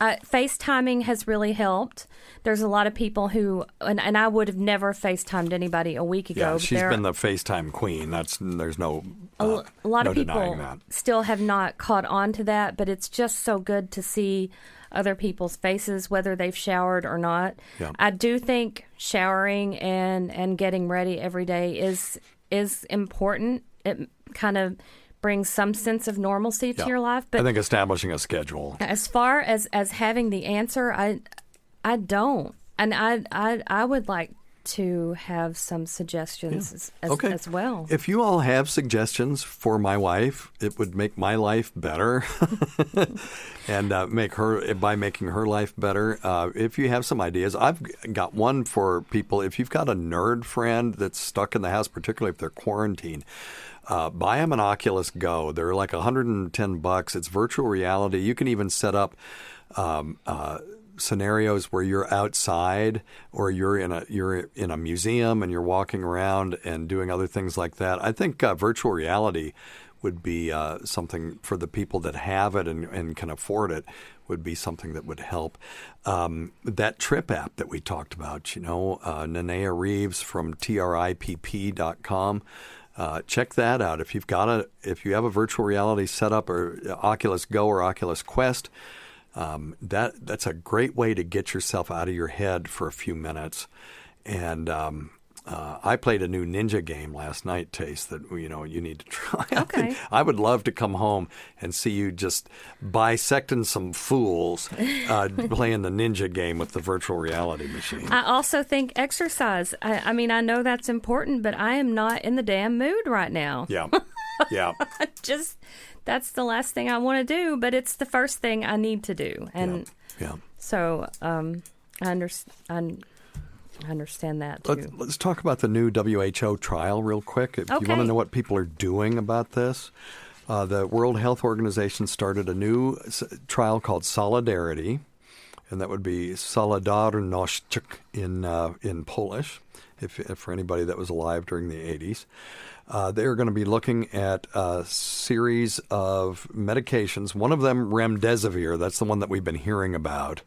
FaceTiming has really helped. There's a lot of people who, and I would have never FaceTimed anybody a week ago. Yeah, she's been the FaceTime queen. There's no a lot of people still have not caught on to that, but it's just so good to see other people's faces, whether they've showered or not. Yeah. I do think showering and getting ready every day is important. It kind of brings some sense of normalcy to your life. But I think establishing a schedule. As far as having the answer, I don't. And I would like to have some suggestions as well. If you all have suggestions for my wife, it would make my life better and making her life better. If you have some ideas, I've got one for people. If you've got a nerd friend that's stuck in the house, particularly if they're quarantined, buy them an Oculus Go. They're like $110. It's virtual reality. You can even set up scenarios where you're outside or you're in a museum and you're walking around and doing other things like that. I think virtual reality would be something for the people that have it and can afford it, would be something that would help. That trip app that we talked about, Nanea Reeves from tripp.com. Check that out. If you have a virtual reality setup or Oculus Go or Oculus Quest, that's a great way to get yourself out of your head for a few minutes. And I played a new ninja game last night, Tace, that you need to try. Okay. I would love to come home and see you just bisecting some fools playing the ninja game with the virtual reality machine. I also think exercise. I mean, I know that's important, but I am not in the damn mood right now. Yeah. Yeah. That's the last thing I want to do, but it's the first thing I need to do. And so I understand that, too. Let's talk about the new WHO trial real quick. If you want to know what people are doing about this, the World Health Organization started a new trial called Solidarity, and that would be Solidarność in Polish, if for anybody that was alive during the 80s. They're going to be looking at a series of medications, one of them Remdesivir. That's the one that we've been hearing about.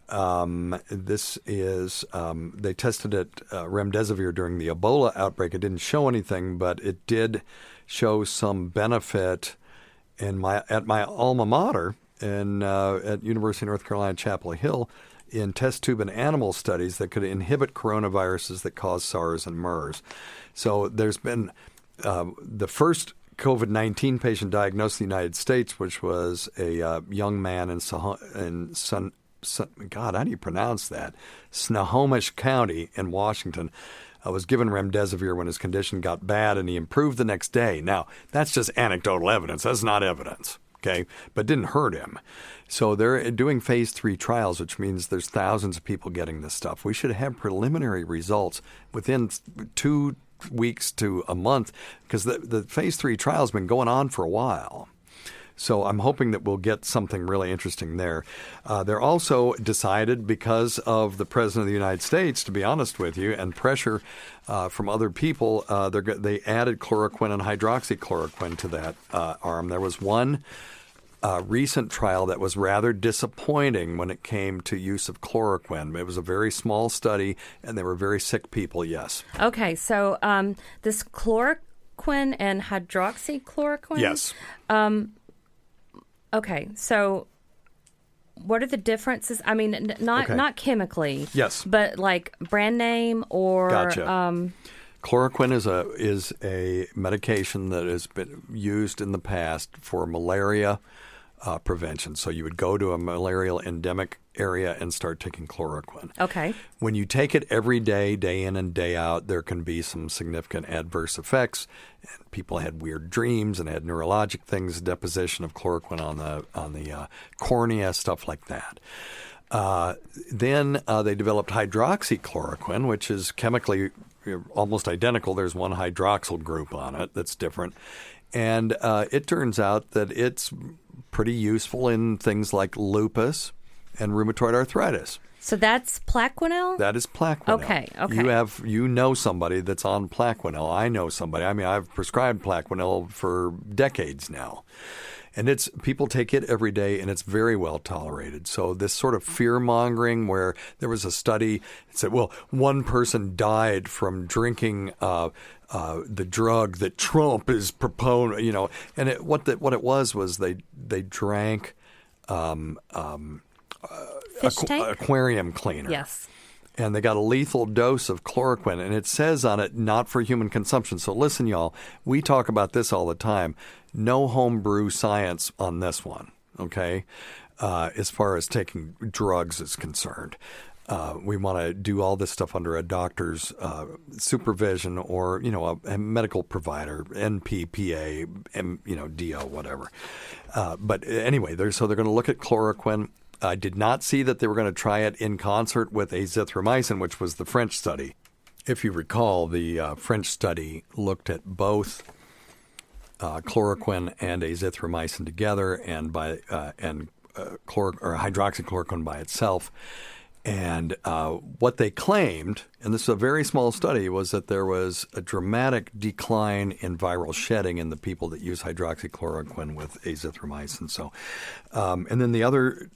This is they tested it Remdesivir during the Ebola outbreak. It didn't show anything, but it did show some benefit at my alma mater at University of North Carolina Chapel Hill in test tube and animal studies that could inhibit coronaviruses that cause SARS and MERS. So there's been the first COVID-19 patient diagnosed in the United States, which was a young man in God, how do you pronounce that? Snohomish County in Washington was given Remdesivir when his condition got bad, and he improved the next day. Now, that's just anecdotal evidence. That's not evidence, okay? But didn't hurt him. So they're doing phase 3 trials, which means there's thousands of people getting this stuff. We should have preliminary results within 2 weeks to a month because the phase 3 trial has been going on for a while. So I'm hoping that we'll get something really interesting there. They're also decided, because of the President of the United States, to be honest with you, and pressure from other people, they added chloroquine and hydroxychloroquine to that arm. There was one recent trial that was rather disappointing when it came to use of chloroquine. It was a very small study, and they were very sick people, yes. Okay, so this chloroquine and hydroxychloroquine? Yes. Okay, so what are the differences? I mean, not chemically. Yes. But like brand name or... Gotcha. Chloroquine is a medication that has been used in the past for malaria prevention. So you would go to a malarial endemic area and start taking chloroquine. Okay. When you take it every day, day in and day out, there can be some significant adverse effects. And people had weird dreams and had neurologic things, deposition of chloroquine on the cornea, stuff like that. Then they developed hydroxychloroquine, which is chemically almost identical. There's one hydroxyl group on it that's different. And it turns out that it's pretty useful in things like lupus and rheumatoid arthritis. So that's Plaquenil? That is Plaquenil. Okay. You know somebody that's on Plaquenil. I know somebody. I mean, I've prescribed Plaquenil for decades now. And people take it every day, and it's very well tolerated. So this sort of fear-mongering where there was a study that said, well, one person died from drinking the drug that Trump is proposing, and what it was they drank aquarium cleaner. Yes. And they got a lethal dose of chloroquine, and it says on it, not for human consumption. So listen, y'all, we talk about this all the time. No homebrew science on this one, okay, as far as taking drugs is concerned. We want to do all this stuff under a doctor's supervision or, a medical provider, NPPA, DO, whatever. But anyway, they're going to look at chloroquine. I did not see that they were going to try it in concert with azithromycin, which was the French study. If you recall, the French study looked at both chloroquine and azithromycin together, and hydroxychloroquine by itself. And what they claimed, and this is a very small study, was that there was a dramatic decline in viral shedding in the people that use hydroxychloroquine with azithromycin. So, and then the other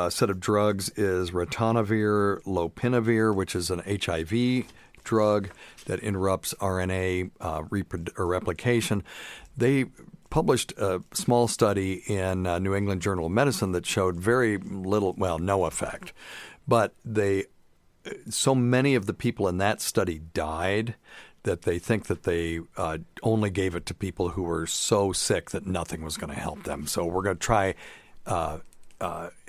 set of drugs is ritonavir, lopinavir, which is an HIV drug that interrupts RNA replication. They published a small study in New England Journal of Medicine that showed very little, well, no effect. But so many of the people in that study died that they think that they only gave it to people who were so sick that nothing was going to help them. So we're going to try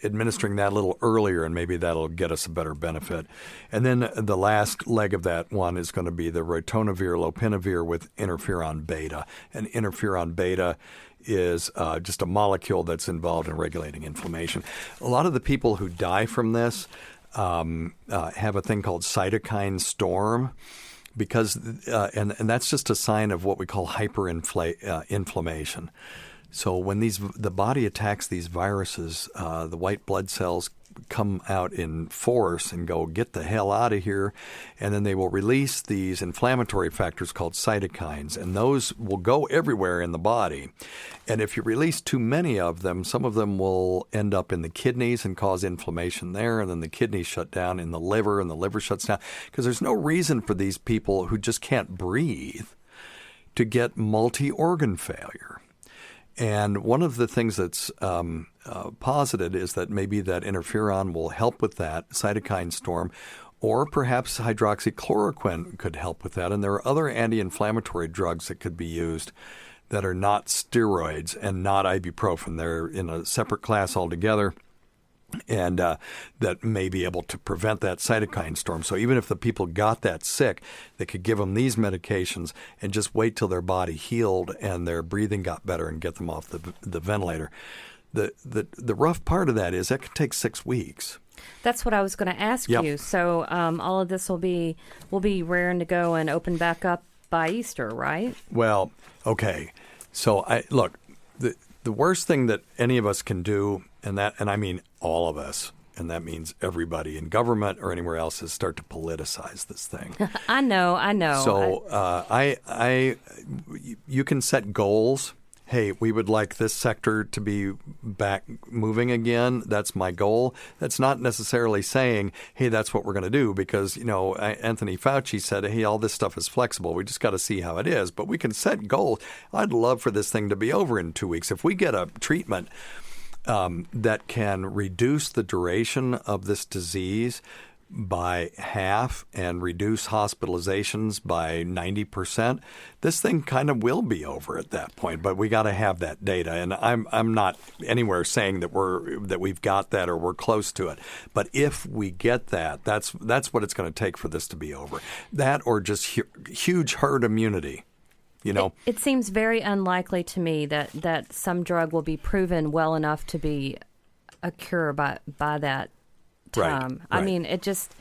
administering that a little earlier, and maybe that'll get us a better benefit. And then the last leg of that one is going to be the ritonavir, lopinavir with interferon beta. And interferon beta is just a molecule that's involved in regulating inflammation. A lot of the people who die from this have a thing called cytokine storm. Because and that's just a sign of what we call hyperinflammation. So when the body attacks these viruses, the white blood cells come out in force and go, get the hell out of here. And then they will release these inflammatory factors called cytokines. And those will go everywhere in the body. And if you release too many of them, some of them will end up in the kidneys and cause inflammation there. And then the kidneys shut down in the liver, and the liver shuts down. Because there's no reason for these people who just can't breathe to get multi-organ failure. And one of the things that's posited is that maybe that interferon will help with that cytokine storm, or perhaps hydroxychloroquine could help with that. And there are other anti-inflammatory drugs that could be used that are not steroids and not ibuprofen. They're in a separate class altogether, and that may be able to prevent that cytokine storm. So even if the people got that sick, they could give them these medications and just wait till their body healed and their breathing got better and get them off the ventilator. The rough part of that is that could take 6 weeks. That's what I was going to ask you. So all of this will be raring to go and open back up by Easter, right? Well, okay. So look, the worst thing that any of us can do, and I mean all of us, and that means everybody in government or anywhere else, is start to politicize this thing. I know. So you can set goals. Hey, we would like this sector to be back moving again. That's my goal. That's not necessarily saying, hey, that's what we're going to do, because, Anthony Fauci said, hey, all this stuff is flexible. We just got to see how it is. But we can set goals. I'd love for this thing to be over in 2 weeks. If we get a treatment that can reduce the duration of this disease by half and reduce hospitalizations by 90%, this thing kind of will be over at that point. But we got to have that data, and I'm not anywhere saying that we've got that or we're close to it. But if we get that, that's what it's going to take for this to be over. That or just huge herd immunity. It seems very unlikely to me that some drug will be proven well enough to be a cure by that time. Right. I mean, it just...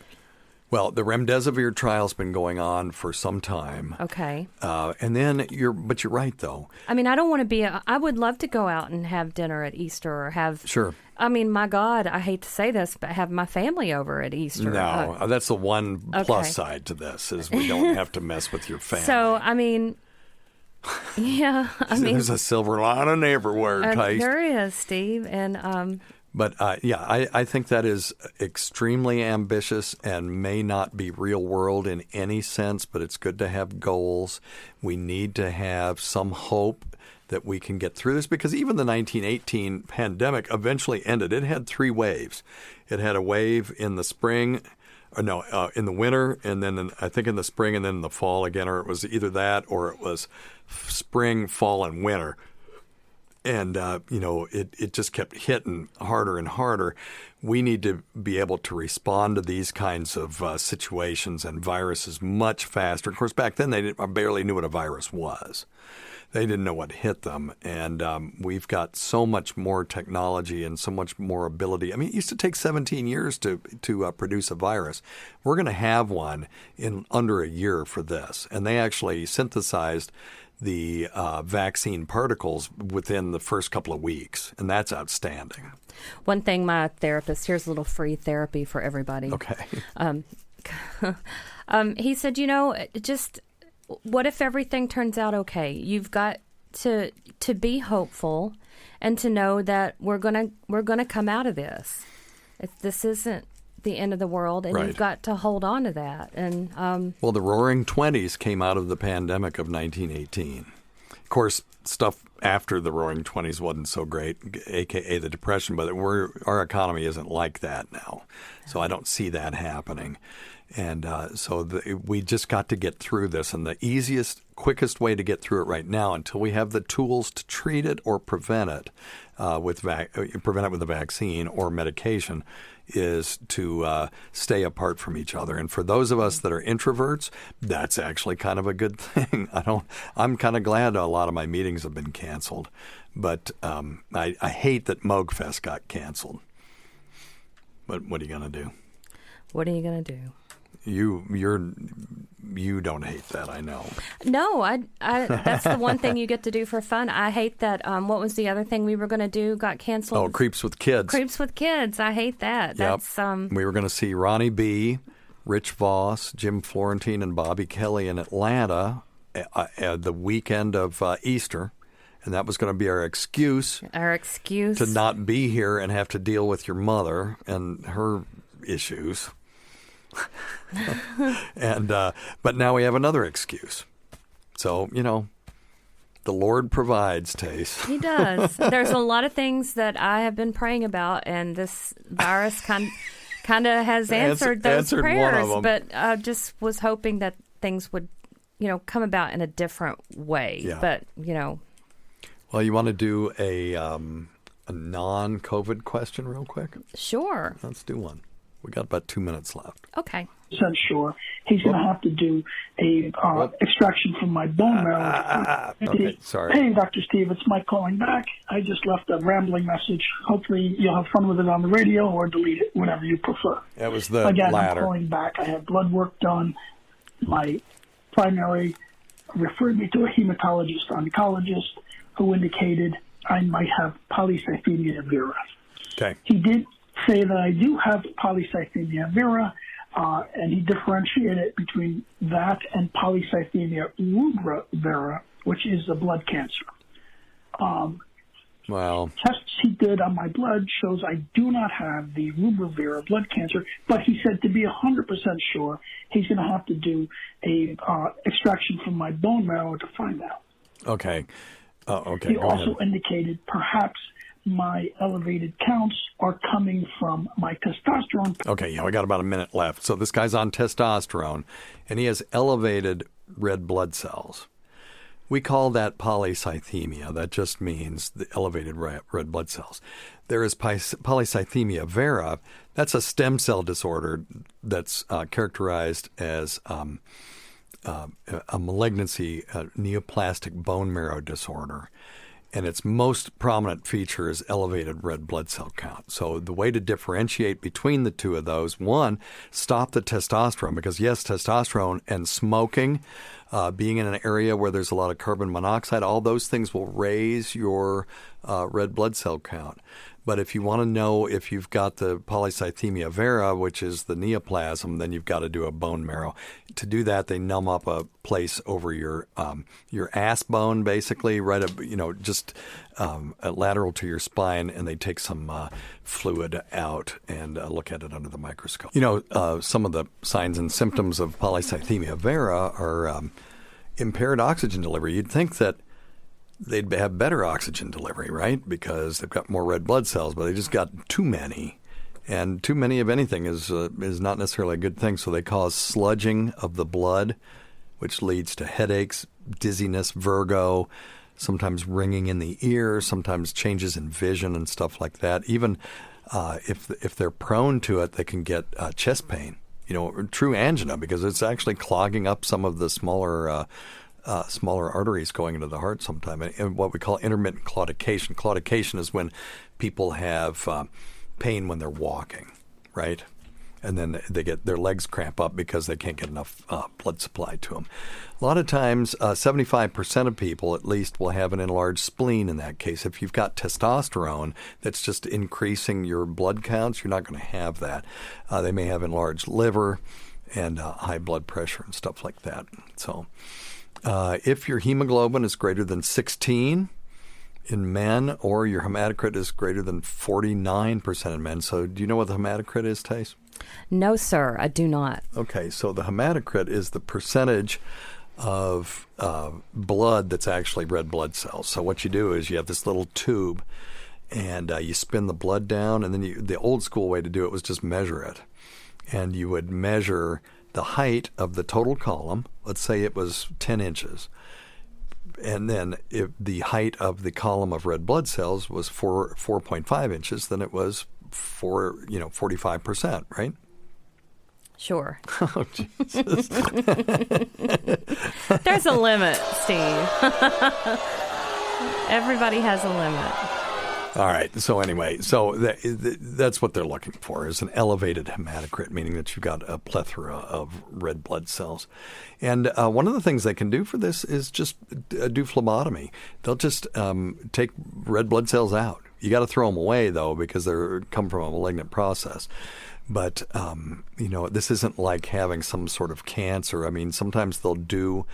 Well, the Remdesivir trial's been going on for some time. Okay. And then you're right, though. I mean, I don't want to I would love to go out and have dinner at Easter or have... Sure. I mean, my God, I hate to say this, but have my family over at Easter. No, that's the one plus side to this, is we don't have to mess with your family. So, I mean... Yeah, there's a silver lining everywhere, Tacie. There is, Steve, and But I think that is extremely ambitious and may not be real world in any sense. But it's good to have goals. We need to have some hope that we can get through this, because even the 1918 pandemic eventually ended. It had 3 waves. It had a wave in the spring. In the winter, and then I think in the spring, and then in the fall again, or it was either that or it was spring, fall, and winter. And, it just kept hitting harder and harder. We need to be able to respond to these kinds of situations and viruses much faster. Of course, back then they barely knew what a virus was. They didn't know what hit them. And we've got so much more technology and so much more ability. I mean, it used to take 17 years to produce a virus. We're going to have one in under a year for this. And they actually synthesized the vaccine particles within the first couple of weeks. And that's outstanding. One thing my therapist, here's a little free therapy for everybody. Okay. He said, just... what if everything turns out okay? You've got to be hopeful and to know that we're gonna come out of this. This isn't the end of the world, and Right. you've got to hold on to that. And Well, the Roaring Twenties came out of the pandemic of 1918. Of course, stuff after the Roaring Twenties wasn't so great, a.k.a. the Depression, but our economy isn't like that now. So I don't see that happening. And we just got to get through this. And the easiest, quickest way to get through it right now, until we have the tools to treat it or prevent it with a vaccine or medication, is to stay apart from each other. And for those of us that are introverts, that's actually kind of a good thing. I'm kind of glad a lot of my meetings have been canceled. But I hate that MoGFest got canceled. But what are you going to do? what are you going to do? You don't hate that, I know. No, I that's the one thing you get to do for fun. I hate that. What was the other thing we were going to do got canceled? Oh, Creeps with Kids. Creeps with Kids. I hate that. Yep. That's we were going to see Ronnie B., Rich Voss, Jim Florentine, and Bobby Kelly in Atlanta the weekend of Easter. And that was going to be our excuse. To not be here and have to deal with your mother and her issues. But now we have another excuse. So, the Lord provides, Tace. He does. There's a lot of things that I have been praying about, and this virus kind of has answered those prayers. One of them. But I just was hoping that things would, come about in a different way. Yeah. But, Well, you want to do a non-COVID question real quick? Sure. Let's do one. We got about 2 minutes left. Okay. Sure. He's going to have to do a extraction from my bone marrow. Okay, sorry. Hey, Dr. Steve, it's Mike calling back. I just left a rambling message. Hopefully you'll have fun with it on the radio or delete it, whatever you prefer. That was the Again, latter. I'm calling back. I had blood work done. My primary referred me to a hematologist oncologist who indicated I might have polycythemia vera. Okay. He did say that I do have polycythemia vera, and he differentiated between that and polycythemia rubra vera, which is a blood cancer. Tests he did on my blood shows I do not have the rubra vera blood cancer, but he said to be 100% sure, he's going to have to do a extraction from my bone marrow to find out. Okay. Okay. He Go also ahead. indicated perhaps my elevated counts are coming from my testosterone. Okay, we got about a minute left. So this guy's on testosterone, and he has elevated red blood cells. We call that polycythemia. That just means the elevated red blood cells. There is polycythemia vera. That's a stem cell disorder that's characterized as a malignancy, a neoplastic bone marrow disorder. And its most prominent feature is elevated red blood cell count. So the way to differentiate between the two of those, one, stop the testosterone, because yes, testosterone and smoking, being in an area where there's a lot of carbon monoxide, all those things will raise your red blood cell count. But if you want to know if you've got the polycythemia vera, which is the neoplasm, then you've got to do a bone marrow. To do that, they numb up a place over your ass bone, basically, right up, just lateral to your spine, and they take some fluid out and look at it under the microscope. Some of the signs and symptoms of polycythemia vera are impaired oxygen delivery. You'd think that they'd have better oxygen delivery, right? Because they've got more red blood cells, but they just got too many. And too many of anything is not necessarily a good thing. So they cause sludging of the blood, which leads to headaches, dizziness, vertigo, sometimes ringing in the ear, sometimes changes in vision and stuff like that. Even if they're prone to it, they can get chest pain, true angina, because it's actually clogging up some of the smaller arteries going into the heart sometimes, and what we call intermittent claudication. Claudication is when people have pain when they're walking, right? And then they get their legs cramp up because they can't get enough blood supply to them. A lot of times, 75% of people at least will have an enlarged spleen in that case. If you've got testosterone that's just increasing your blood counts, you're not going to have that. They may have enlarged liver and high blood pressure and stuff like that. So if your hemoglobin is greater than 16 in men, or your hematocrit is greater than 49% in men. So do you know what the hematocrit is, Tace? No, sir, I do not. Okay, so the hematocrit is the percentage of blood that's actually red blood cells. So what you do is you have this little tube, and you spin the blood down, and then the old school way to do it was just measure it. And you would measure the height of the total column. Let's say it was 10 inches. And then if the height of the column of red blood cells was 4.5 inches, then it was 45%, right? Sure. Oh, Jesus. There's a limit, Steve. Everybody has a limit. All right. So anyway, that's what they're looking for, is an elevated hematocrit, meaning that you've got a plethora of red blood cells. And one of the things they can do for this is just do phlebotomy. They'll just take red blood cells out. You got to throw them away, though, because they come from a malignant process. But, this isn't like having some sort of cancer. I mean, sometimes they'll do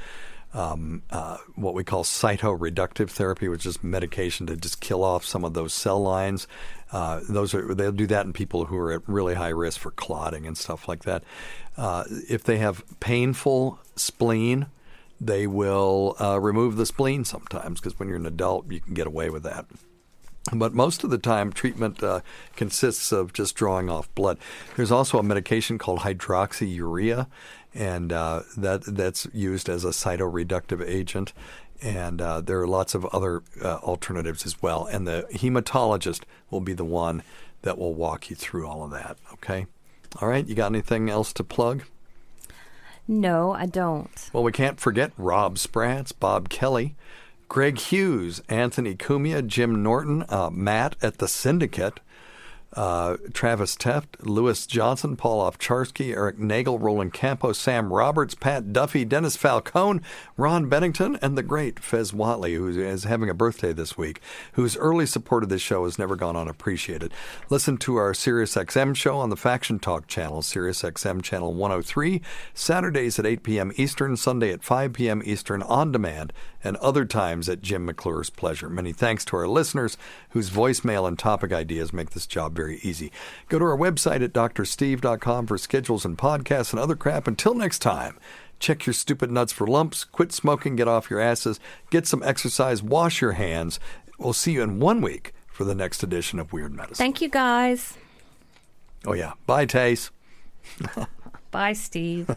what we call cytoreductive therapy, which is medication to just kill off some of those cell lines. They'll do that in people who are at really high risk for clotting and stuff like that. If they have painful spleen, they will remove the spleen sometimes, because when you're an adult, you can get away with that. But most of the time, treatment consists of just drawing off blood. There's also a medication called hydroxyurea, and that's used as a cytoreductive agent. And there are lots of other alternatives as well. And the hematologist will be the one that will walk you through all of that, okay? All right, you got anything else to plug? No, I don't. Well, we can't forget Rob Spratz, Bob Kelly, Greg Hughes, Anthony Cumia, Jim Norton, Matt at the Syndicate, Travis Teft, Lewis Johnson, Paul Ovcharski, Eric Nagel, Roland Campos, Sam Roberts, Pat Duffy, Dennis Falcone, Ron Bennington, and the great Fez Watley, who is having a birthday this week, whose early support of this show has never gone unappreciated. Listen to our SiriusXM show on the Faction Talk channel, SiriusXM channel 103, Saturdays at 8 p.m. Eastern, Sunday at 5 p.m. Eastern, on demand, and other times at Jim McClure's pleasure. Many thanks to our listeners whose voicemail and topic ideas make this job very easy. Go to our website at drsteve.com for schedules and podcasts and other crap. Until next time, check your stupid nuts for lumps, quit smoking, get off your asses, get some exercise, wash your hands. We'll see you in 1 week for the next edition of Weird Medicine. Thank you, guys. Oh, yeah. Bye, Tace. Bye, Steve.